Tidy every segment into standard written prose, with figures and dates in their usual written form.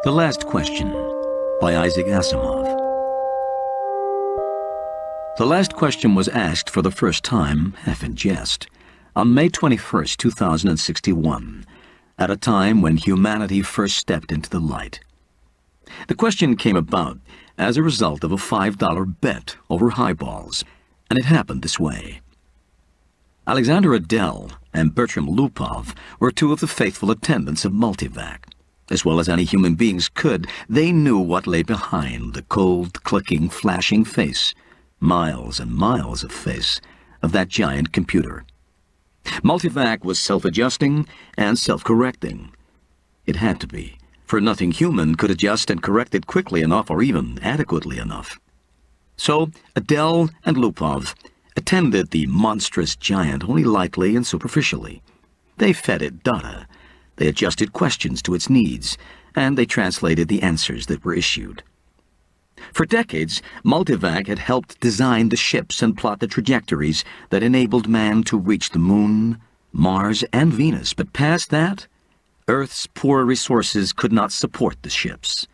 The Last Question by Isaac Asimov. The Last Question was asked for the first time, half in jest, on May 21st, 2061, at a time when humanity first stepped into the light. The question came about as a result of a $5 bet over highballs, and it happened this way. Alexander Adel and Bertram Lupov were two of the faithful attendants of Multivac. As well as any human beings could, they knew what lay behind the cold, clicking, flashing face, miles and miles of face, of that giant computer. Multivac was self-adjusting and self-correcting. It had to be, for nothing human could adjust and correct it quickly enough or even adequately enough. So Adel and Lupov attended the monstrous giant only lightly and superficially. They fed it data. They adjusted questions to its needs, and they translated the answers that were issued. For decades, Multivac had helped design the ships and plot the trajectories that enabled man to reach the Moon, Mars, and Venus. But past that, Earth's poor resources could not support the ships.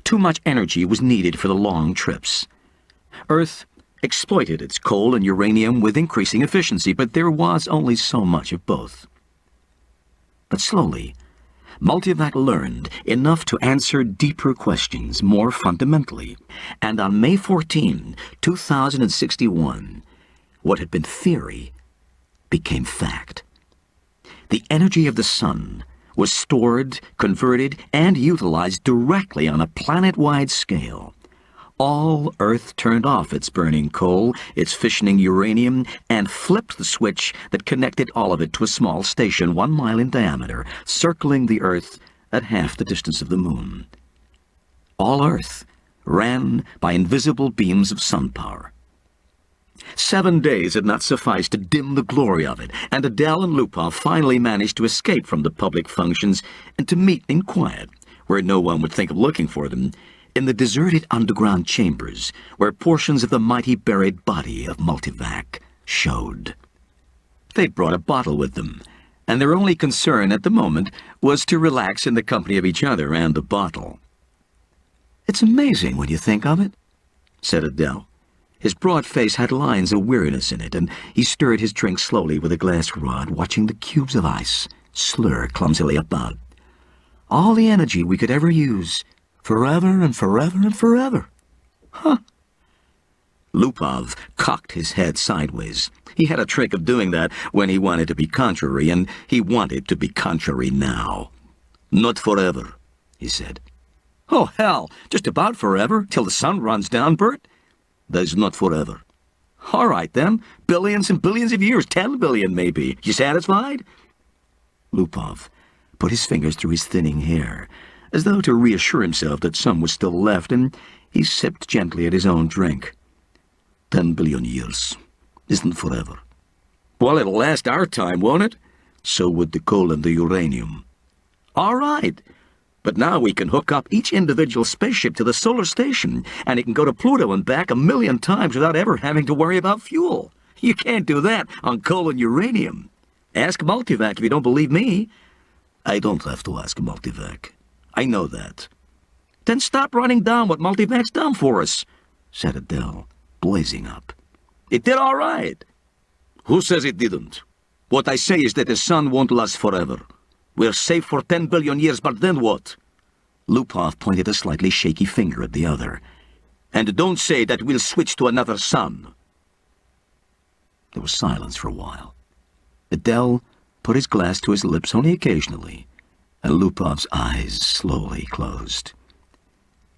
Too much energy was needed for the long trips. Earth exploited its coal and uranium with increasing efficiency, but there was only so much of both. But slowly, Multivac learned enough to answer deeper questions more fundamentally, and on May 14, 2061, what had been theory became fact. The energy of the sun was stored, converted, and utilized directly on a planet-wide scale. All Earth turned off its burning coal, its fissioning uranium, and flipped the switch that connected all of it to a small station 1 mile in diameter, circling the Earth at half the distance of the Moon. All Earth ran by invisible beams of sun power. 7 days had not sufficed to dim the glory of it, and Adel and Lupov finally managed to escape from the public functions and to meet in quiet, where no one would think of looking for them, in the deserted underground chambers where portions of the mighty buried body of Multivac showed. They'd brought a bottle with them, and their only concern at the moment was to relax in the company of each other and the bottle. "It's amazing when you think of it," said Adel. His broad face had lines of weariness in it, and he stirred his drink slowly with a glass rod, watching the cubes of ice slur clumsily about. "All the energy we could ever use, forever and forever and forever. Huh." Lupov cocked his head sideways. He had a trick of doing that when he wanted to be contrary, and he wanted to be contrary now. "Not forever," he said. "Oh, hell, just about forever, till the sun runs down, Bert." "That's not forever." "All right, then. Billions and billions of years, 10 billion maybe. You satisfied?" Lupov put his fingers through his thinning hair, as though to reassure himself that some was still left, and he sipped gently at his own drink. 10 billion years isn't forever." "Well, it'll last our time, won't it?" "So would the coal and the uranium." "All right. But now we can hook up each individual spaceship to the solar station, and it can go to Pluto and back 1,000,000 times without ever having to worry about fuel. You can't do that on coal and uranium. Ask Multivac if you don't believe me." "I don't have to ask Multivac. I know that." "Then stop running down what Multivac's done for us," said Adel, blazing up. "It did all right." "Who says it didn't? What I say is that the sun won't last forever. We're safe for 10 billion years, but then what?" Lupov pointed a slightly shaky finger at the other. "And don't say that we'll switch to another sun." There was silence for a while. Adel put his glass to his lips only occasionally, and Lupov's eyes slowly closed.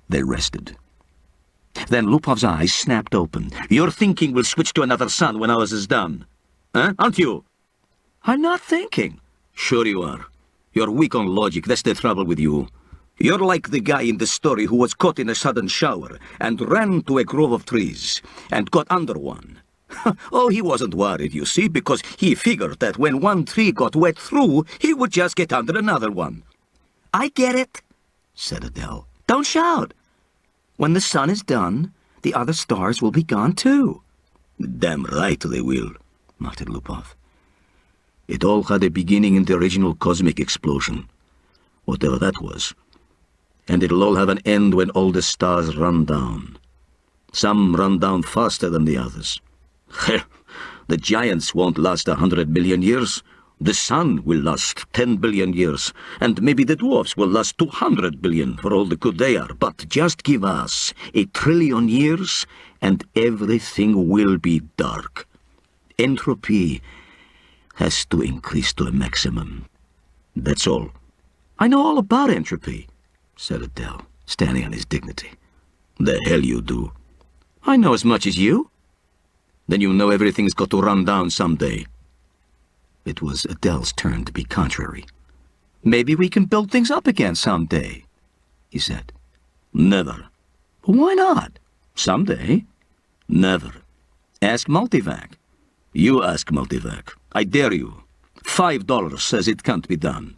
They rested. Then Lupov's eyes snapped open. "You're thinking we'll switch to another sun when ours is done, huh? Aren't you?" "I'm not thinking." "Sure you are. You're weak on logic, that's the trouble with you. You're like the guy in the story who was caught in a sudden shower and ran to a grove of trees and got under one. Oh, he wasn't worried, you see, because he figured that when one tree got wet through, he would just get under another one." "I get it," said Adele. "Don't shout. When the sun is done, the other stars will be gone too." "Damn right they will," muttered Lupov. "It all had a beginning in the original cosmic explosion, whatever that was. and it'll all have an end when all the stars run down. Some run down faster than the others. The giants won't last 100 million years. The sun will last 10 billion years, and maybe the dwarfs will last 200 billion for all the good they are. But just give us 1 trillion years, and everything will be dark. Entropy has to increase to a maximum. That's all. I know all about entropy, said Adele, standing on his dignity. The hell you do. I know as much as you. Then you know everything's got to run down someday. It was Adele's turn to be contrary. Maybe we can build things up again someday, he said. Never. Why not? Someday. Never. Ask Multivac. You ask Multivac. I dare you. $5 says it can't be done.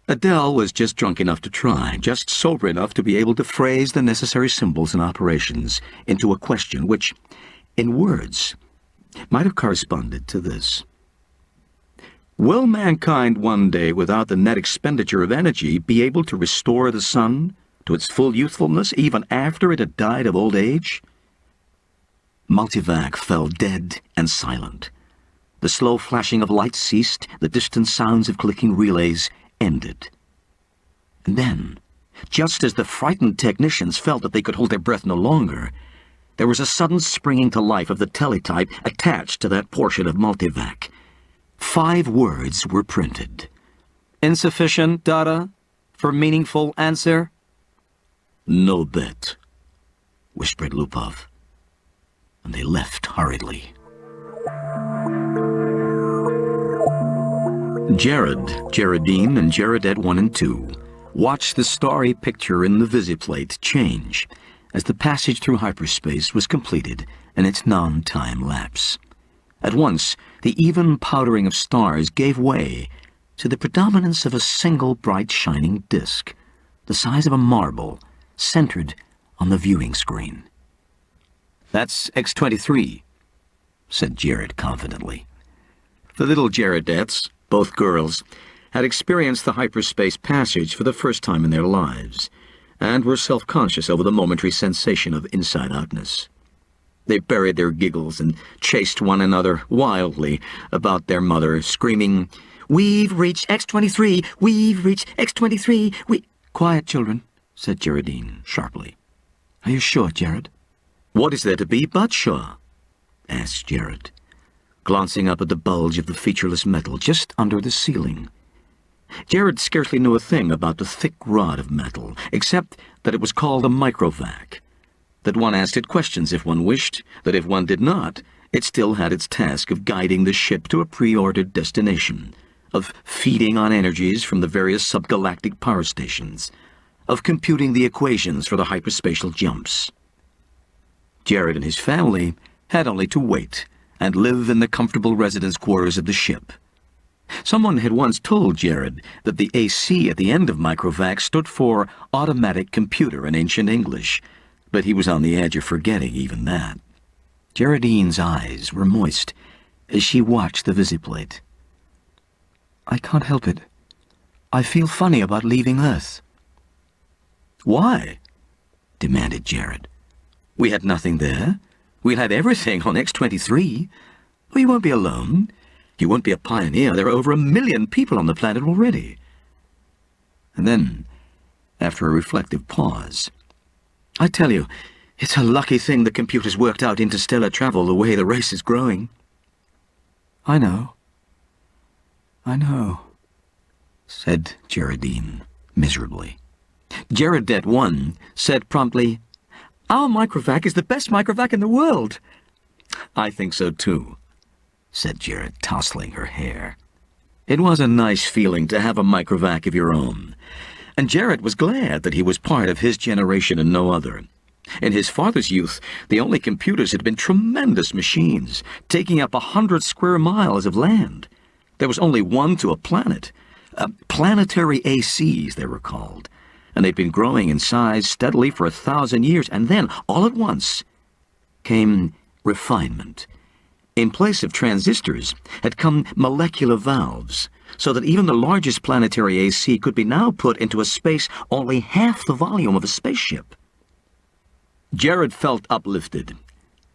Adele was just drunk enough to try, just sober enough to be able to phrase the necessary symbols and operations into a question which, in words, might have corresponded to this. Will mankind one day, without the net expenditure of energy, be able to restore the sun to its full youthfulness even after it had died of old age? Multivac fell dead and silent. The slow flashing of lights ceased, the distant sounds of clicking relays ended. And then, just as the frightened technicians felt that they could hold their breath no longer, there was a sudden springing to life of the teletype attached to that portion of Multivac. 5 words were printed. Insufficient data for meaningful answer? No bet, whispered Lupov, and they left hurriedly. Jared, Jaredine, and Jaredette 1 and 2 watched the starry picture in the visiplate change as the passage through hyperspace was completed in its non-time lapse. At once, the even powdering of stars gave way to the predominance of a single bright shining disk, the size of a marble, centered on the viewing screen. That's X-23, said Jared confidently. The little Jaredettes, both girls, had experienced the hyperspace passage for the first time in their lives, and were self-conscious over the momentary sensation of inside-outness. They buried their giggles and chased one another wildly about their mother, screaming, "We've reached X-23! We've reached X-23! Quiet, children, said Jaredine sharply. Are you sure, Jared? What is there to be but sure? Asked Jared, glancing up at the bulge of the featureless metal just under the ceiling. Jared scarcely knew a thing about the thick rod of metal, except that it was called a microvac, that one asked it questions if one wished, that if one did not, it still had its task of guiding the ship to a pre-ordered destination, of feeding on energies from the various subgalactic power stations, of computing the equations for the hyperspatial jumps. Jared and his family had only to wait and live in the comfortable residence quarters of the ship. Someone had once told Jared that the AC at the end of microvac stood for automatic computer in ancient English, but he was on the edge of forgetting even that. Jaredine's eyes were moist as she watched the visiplate. I can't help it. I feel funny about leaving Earth. Why? Demanded Jared. We had nothing there. We'll have everything on X-23. Well, you won't be alone. You won't be a pioneer. There are over 1 million people on the planet already. And then, after a reflective pause, I tell you, it's a lucky thing the computers worked out interstellar travel the way the race is growing. I know, said Jaredine miserably. Jaredette 1 said promptly, Our microvac is the best microvac in the world. I think so too, said Jared, tousling her hair. It was a nice feeling to have a microvac of your own, and Jared was glad that he was part of his generation and no other. In his father's youth, the only computers had been tremendous machines, taking up 100 square miles of land. There was only one to a planet. Planetary ACs, they were called, and they'd been growing in size steadily for 1,000 years, and then, all at once, came refinement. In place of transistors had come molecular valves, so that even the largest planetary AC could be now put into a space only half the volume of a spaceship. Jared felt uplifted,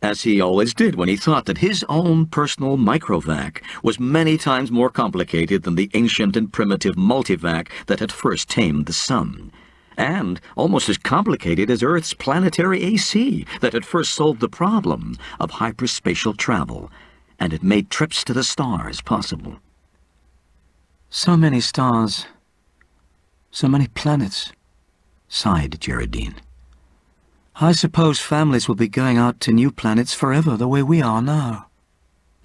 as he always did when he thought that his own personal microvac was many times more complicated than the ancient and primitive multivac that had first tamed the sun, and almost as complicated as Earth's planetary AC that had first solved the problem of hyperspatial travel, and had made trips to the stars possible. So many stars, so many planets, sighed Geraldine. I suppose families will be going out to new planets forever the way we are now.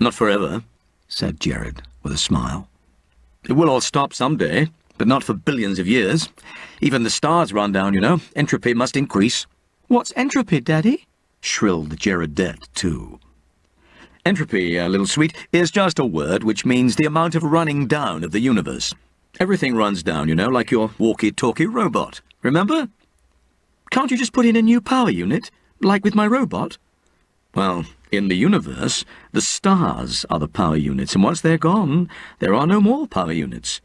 Not forever, said Jared with a smile. It will all stop someday, but not for billions of years. Even the stars run down, you know. Entropy must increase. What's entropy, Daddy? Shrilled Jaredette, too. Entropy, little sweet, is just a word which means the amount of running down of the universe. Everything runs down, you know, like your walkie-talkie robot. Remember? Can't you just put in a new power unit, like with my robot? Well, in the universe, the stars are the power units, and once they're gone, there are no more power units.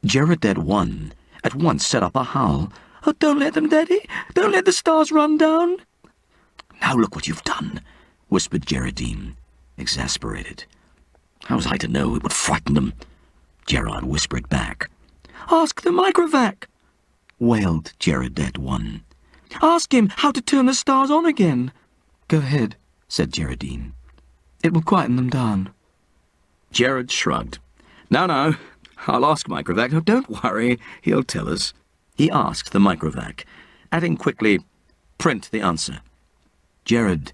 Jaredette 1 at once set up a howl. Oh, don't let them, Daddy. Don't let the stars run down. Now look what you've done, whispered Geraldine, exasperated. How was I to know it would frighten them? Gerard whispered back. Ask the microvac, wailed Jaredette 1. Ask him how to turn the stars on again. Go ahead, said Geraldine. It will quieten them down. Jared shrugged. No, I'll ask Microvac. Oh, don't worry, he'll tell us. He asked the Microvac, adding quickly, print the answer. Jared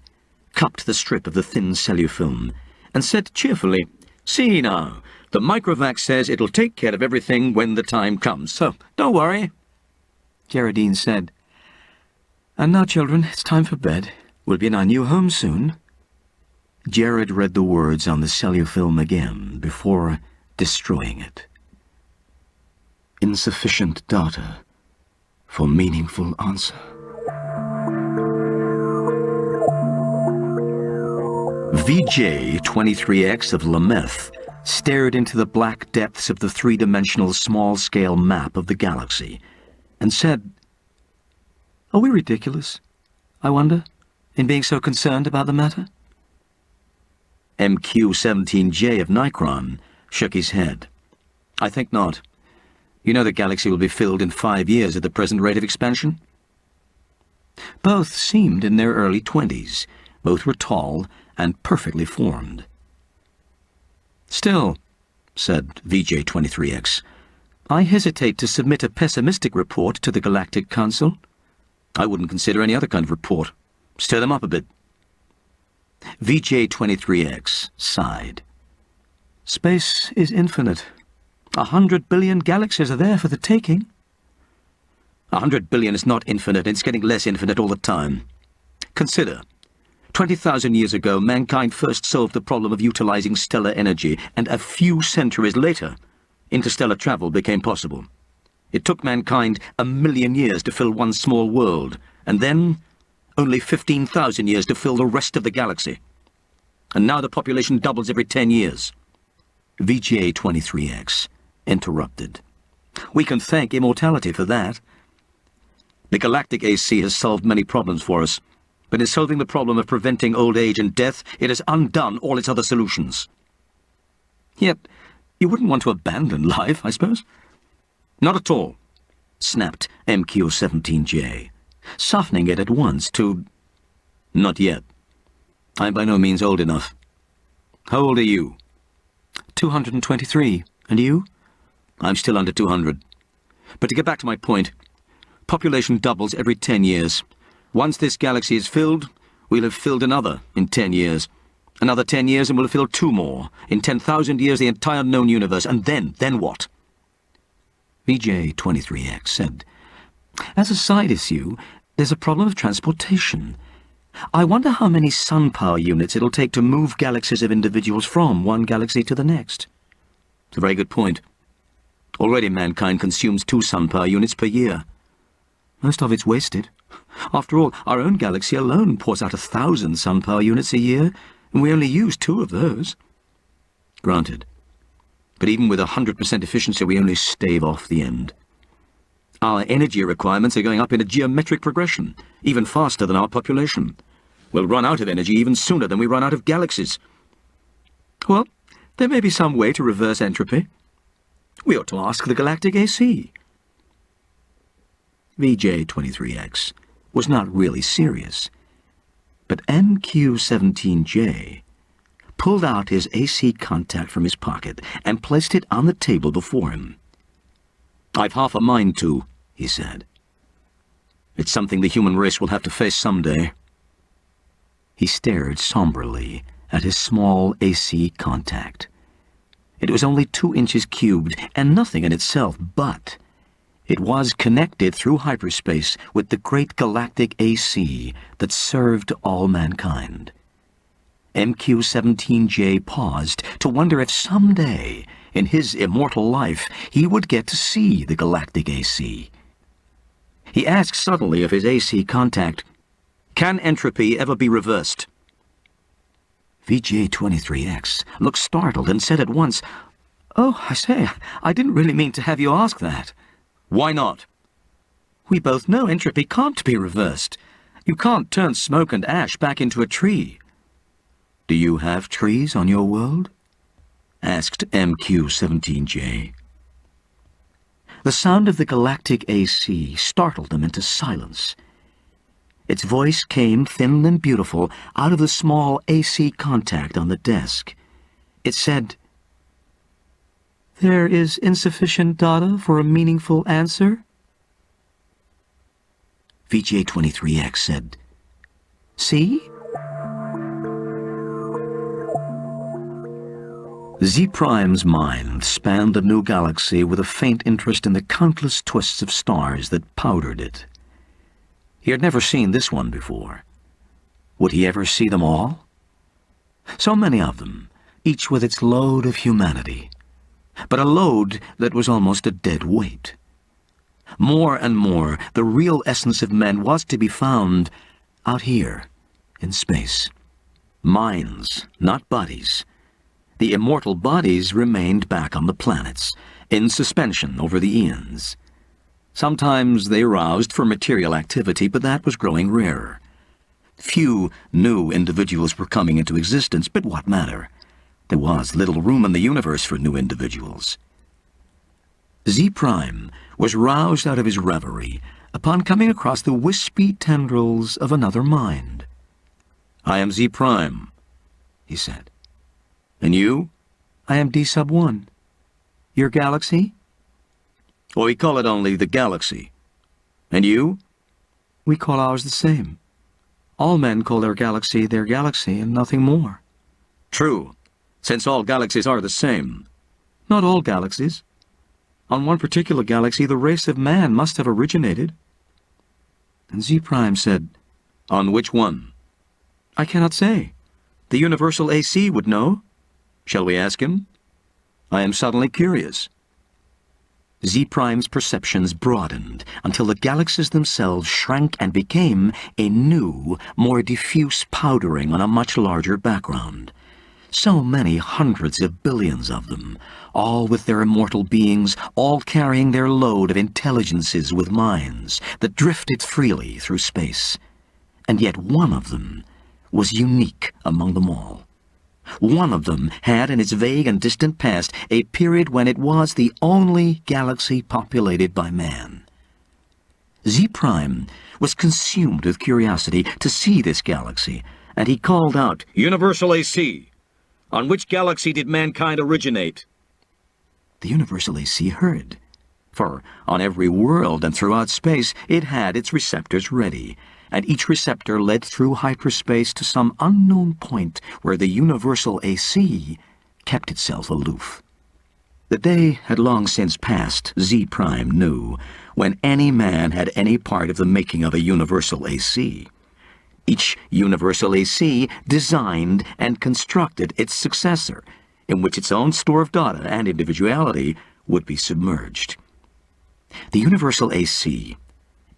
cupped the strip of the thin cellufilm and said cheerfully, see now, the Microvac says it'll take care of everything when the time comes, so don't worry. Geraldine said, and now, children, it's time for bed. We'll be in our new home soon. Jared read the words on the cellufilm again before destroying it. Insufficient data for meaningful answer. VJ-23X of Lameth stared into the black depths of the three-dimensional small-scale map of the galaxy and said, are we ridiculous, I wonder, in being so concerned about the matter? MQ-17J of Nikron shook his head. I think not. You know the galaxy will be filled in 5 years at the present rate of expansion? Both seemed in their early 20s. Both were tall and perfectly formed. Still, said VJ-23X, I hesitate to submit a pessimistic report to the Galactic Council. I wouldn't consider any other kind of report. Stir them up a bit. VJ-23X sighed. Space is infinite. 100 billion galaxies are there for the taking. 100 billion is not infinite, it's getting less infinite all the time. Consider, 20,000 years ago, mankind first solved the problem of utilizing stellar energy, and a few centuries later, interstellar travel became possible. It took mankind 1,000,000 years to fill one small world, and then only 15,000 years to fill the rest of the galaxy. And now the population doubles every 10 years. VJ-23X interrupted. We can thank immortality for that. The galactic AC has solved many problems for us, but in solving the problem of preventing old age and death, it has undone all its other solutions. Yet, you wouldn't want to abandon life, I suppose? Not at all, snapped MQ-17J, softening it at once to, not yet. I'm by no means old enough. How old are you? 223. And you? I'm still under 200. But to get back to my point, population doubles every 10 years. Once this galaxy is filled, we'll have filled another in 10 years. Another 10 years and we'll have filled 2 more. In 10,000 years, the entire known universe. And then what? VJ-23X said, as a side issue, there's a problem of transportation. I wonder how many sun power units it'll take to move galaxies of individuals from one galaxy to the next. It's a very good point. Already mankind consumes 2 sun power units per year. Most of it's wasted. After all, our own galaxy alone pours out 1,000 sun power units a year, We only use 2 of those. Granted. But even with 100% efficiency, we only stave off the end. Our energy requirements are going up in a geometric progression, even faster than our population. We'll run out of energy even sooner than we run out of galaxies. Well, there may be some way to reverse entropy. We ought to ask the galactic AC. VJ-23X was not really serious, but MQ-17J pulled out his AC contact from his pocket and placed it on the table before him. "I've half a mind to," he said. "It's something the human race will have to face someday." He stared somberly at his small AC contact. It was only 2 inches cubed and nothing in itself, but it was connected through hyperspace with the great galactic AC that served all mankind. MQ-17J paused to wonder if someday, in his immortal life, he would get to see the galactic AC. He asked suddenly of his AC contact, "Can entropy ever be reversed?" VJ-23X looked startled and said at once, "Oh, I say, I didn't really mean to have you ask that." "Why not?" "We both know entropy can't be reversed. You can't turn smoke and ash back into a tree." "Do you have trees on your world?" asked MQ-17J. The sound of the galactic AC startled them into silence. Its voice came, thin and beautiful, out of the small AC contact on the desk. It said, "There is insufficient data for a meaningful answer?" VJ-23X said, "See?" Z-Prime's mind spanned the new galaxy with a faint interest in the countless twists of stars that powdered it. He had never seen this one before. Would he ever see them all? So many of them, each with its load of humanity, but a load that was almost a dead weight. More and more, the real essence of men was to be found out here, in space. Minds, not bodies. The immortal bodies remained back on the planets, in suspension over the eons. Sometimes they roused for material activity, but that was growing rarer. Few new individuals were coming into existence, but what matter? There was little room in the universe for new individuals. Z-Prime was roused out of his reverie upon coming across the wispy tendrils of another mind. "I am Z-Prime," he said. "And you?" "I am D-1. Your galaxy?" "Well, we call it only the galaxy. And you?" "We call ours the same. All men call their galaxy and nothing more." "True, since all galaxies are the same." "Not all galaxies. On one particular galaxy, the race of man must have originated." And Z-Prime said, "On which one?" "I cannot say. The universal AC would know." "Shall we ask him? I am suddenly curious." Z-Prime's perceptions broadened until the galaxies themselves shrank and became a new, more diffuse powdering on a much larger background. So many hundreds of billions of them, all with their immortal beings, all carrying their load of intelligences with minds that drifted freely through space. And yet one of them was unique among them all. One of them had in its vague and distant past a period when it was the only galaxy populated by man. Z-Prime was consumed with curiosity to see this galaxy, and he called out, "Universal AC! On which galaxy did mankind originate?" The Universal AC heard, for on every world and throughout space it had its receptors ready, and each receptor led through hyperspace to some unknown point where the Universal AC kept itself aloof. The day had long since passed, Z-Prime knew, when any man had any part of the making of a Universal AC. Each Universal AC designed and constructed its successor, in which its own store of data and individuality would be submerged. The Universal AC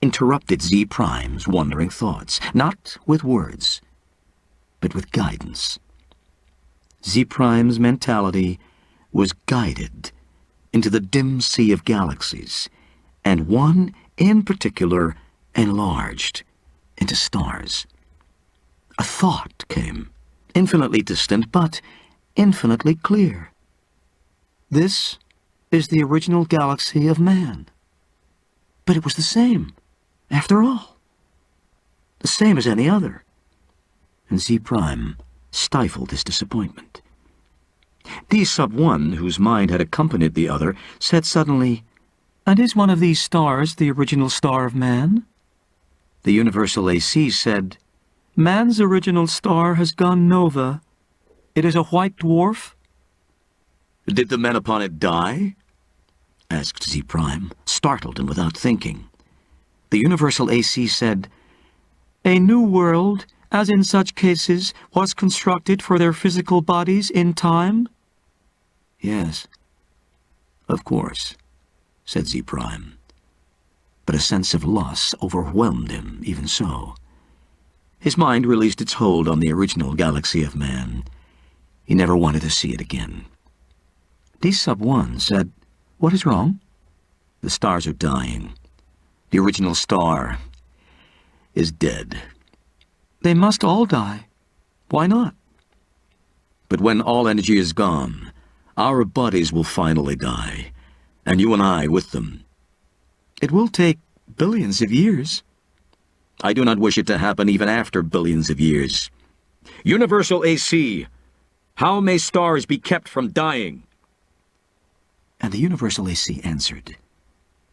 interrupted Z-Prime's wandering thoughts, not with words, but with guidance. Z-Prime's mentality was guided into the dim sea of galaxies, and one in particular enlarged into stars. A thought came, infinitely distant but infinitely clear. This is the original galaxy of man. But it was the same, after all. The same as any other. And Z-Prime stifled his disappointment. D-1, whose mind had accompanied the other, said suddenly, "And is one of these stars the original star of man?" The Universal AC said, "Man's original star has gone nova. It is a white dwarf." "Did the men upon it die?" asked Z-Prime, startled and without thinking. The Universal AC said, "A new world, as in such cases, was constructed for their physical bodies in time?" "Yes, of course," said Z-Prime. But a sense of loss overwhelmed him, even so. His mind released its hold on the original galaxy of man. He never wanted to see it again. D-1 said, "What is wrong?" "The stars are dying. The original star is dead." "They must all die. Why not?" "But when all energy is gone, our bodies will finally die, and you and I with them." "It will take billions of years." "I do not wish it to happen even after billions of years." "Universal AC, how may stars be kept from dying?" And the Universal AC answered,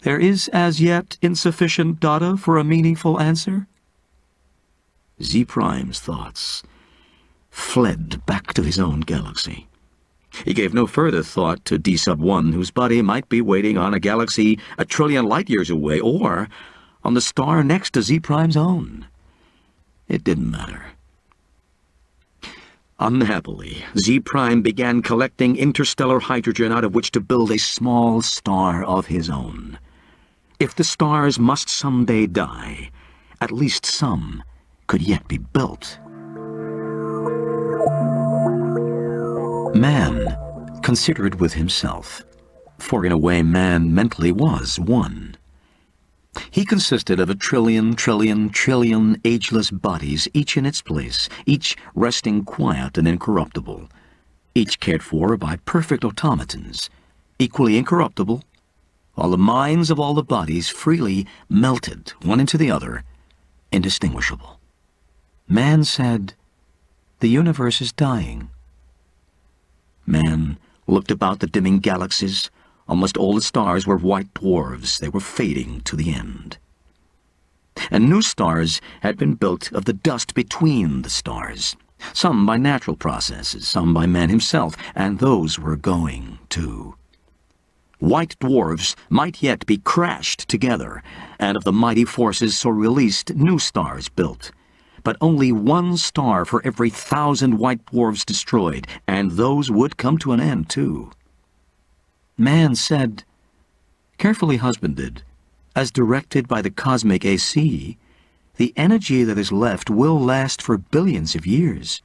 "There is as yet insufficient data for a meaningful answer." Z-Prime's thoughts fled back to his own galaxy. He gave no further thought to D-1, whose body might be waiting on a galaxy 1,000,000,000,000 light-years away, or on the star next to Z-Prime's own. It didn't matter. Unhappily, Z-Prime began collecting interstellar hydrogen out of which to build a small star of his own. If the stars must someday die, at least some could yet be built. Man considered with himself, for in a way man mentally was one. He consisted of 1,000,000,000,000,000,000,000 ageless bodies, each in its place, each resting quiet and incorruptible, each cared for by perfect automatons, equally incorruptible, while the minds of all the bodies freely melted one into the other, indistinguishable. Man said, "The universe is dying." Man looked about the dimming galaxies. Almost all the stars were white dwarfs. They were fading to the end. And new stars had been built of the dust between the stars, some by natural processes, some by man himself, and those were going, too. White dwarfs might yet be crashed together, and of the mighty forces so released, new stars built. But only one star for every 1,000 white dwarfs destroyed, and those would come to an end, too. Man said, "Carefully husbanded, as directed by the cosmic AC, the energy that is left will last for billions of years."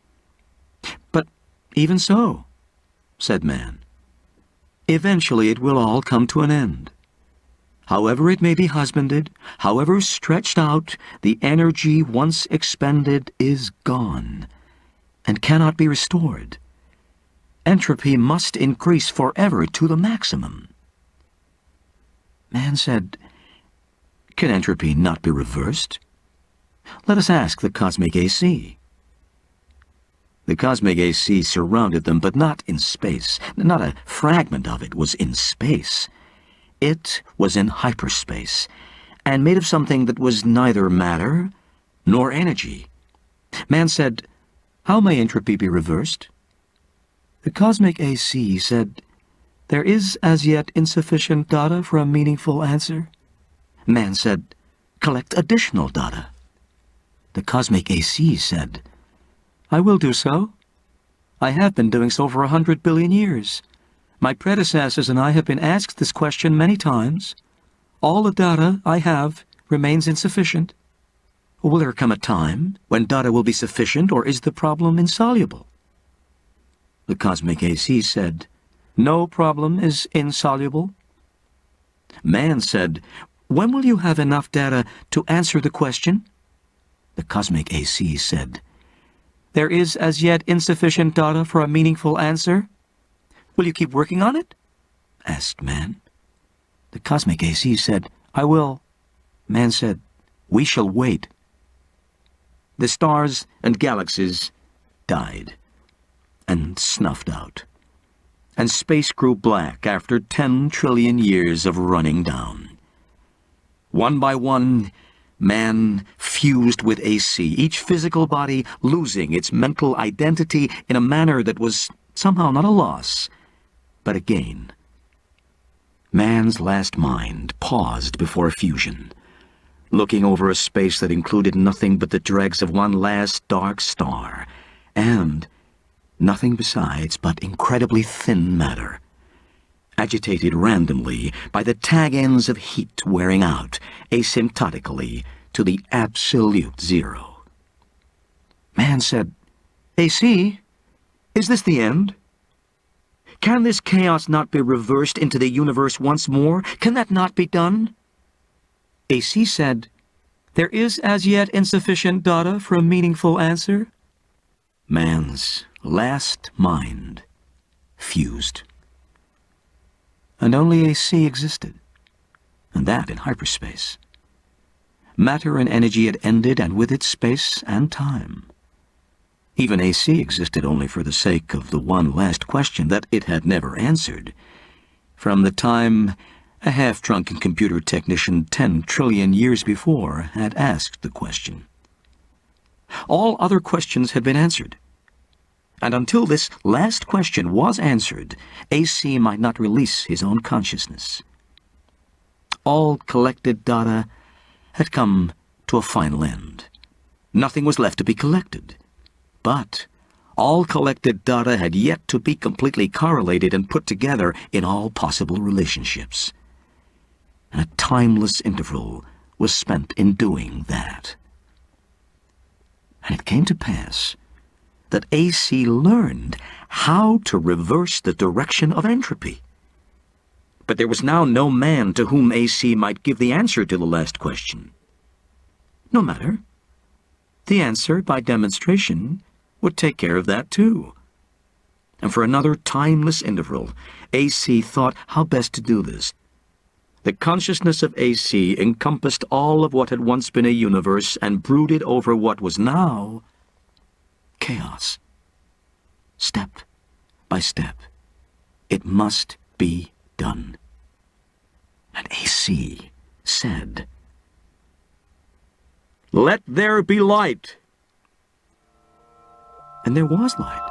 "But even so," said man, "eventually it will all come to an end. However it may be husbanded, however stretched out, the energy once expended is gone, and cannot be restored. Entropy must increase forever to the maximum." Man said, "Can entropy not be reversed? Let us ask the cosmic AC." The cosmic AC surrounded them, but not in space. Not a fragment of it was in space. It was in hyperspace, and made of something that was neither matter nor energy. Man said, "How may entropy be reversed?" The cosmic AC said, "There is as yet insufficient data for a meaningful answer." Man said, "Collect additional data." The cosmic AC said, "I will do so. I have been doing so for 100 billion years. My predecessors and I have been asked this question many times. All the data I have remains insufficient. Will there come a time when data will be sufficient, or is the problem insoluble?" The cosmic AC said, "No problem is insoluble." Man said, "When will you have enough data to answer the question?" The cosmic AC said, "There is as yet insufficient data for a meaningful answer." "Will you keep working on it?" asked Man. The cosmic AC said, "I will." Man said, "We shall wait." The stars and galaxies died and snuffed out, and space grew black after 10 trillion years of running down. One by one, man fused with AC, each physical body losing its mental identity in a manner that was somehow not a loss, but a gain. Man's last mind paused before fusion, looking over a space that included nothing but the dregs of one last dark star, and nothing besides but incredibly thin matter, agitated randomly by the tag ends of heat wearing out asymptotically to the absolute zero. Man said, "AC, is this the end? Can this chaos not be reversed into the universe once more? Can that not be done?" AC said, "There is as yet insufficient data for a meaningful answer." Man's last mind fused. And only AC existed, and that in hyperspace. Matter and energy had ended, and with it space and time. Even AC existed only for the sake of the one last question that it had never answered, from the time a half-drunken computer technician 10 trillion years before had asked the question. All other questions had been answered, and until this last question was answered, AC might not release his own consciousness. All collected data had come to a final end. Nothing was left to be collected. But all collected data had yet to be completely correlated and put together in all possible relationships. And a timeless interval was spent in doing that. And it came to pass that AC learned how to reverse the direction of entropy. But there was now no man to whom AC might give the answer to the last question. No matter. The answer, by demonstration, would take care of that too. And for another timeless interval, AC thought how best to do this. The consciousness of AC encompassed all of what had once been a universe and brooded over what was now chaos. Step by step, it must be done. And AC said, "Let there be light." And there was light.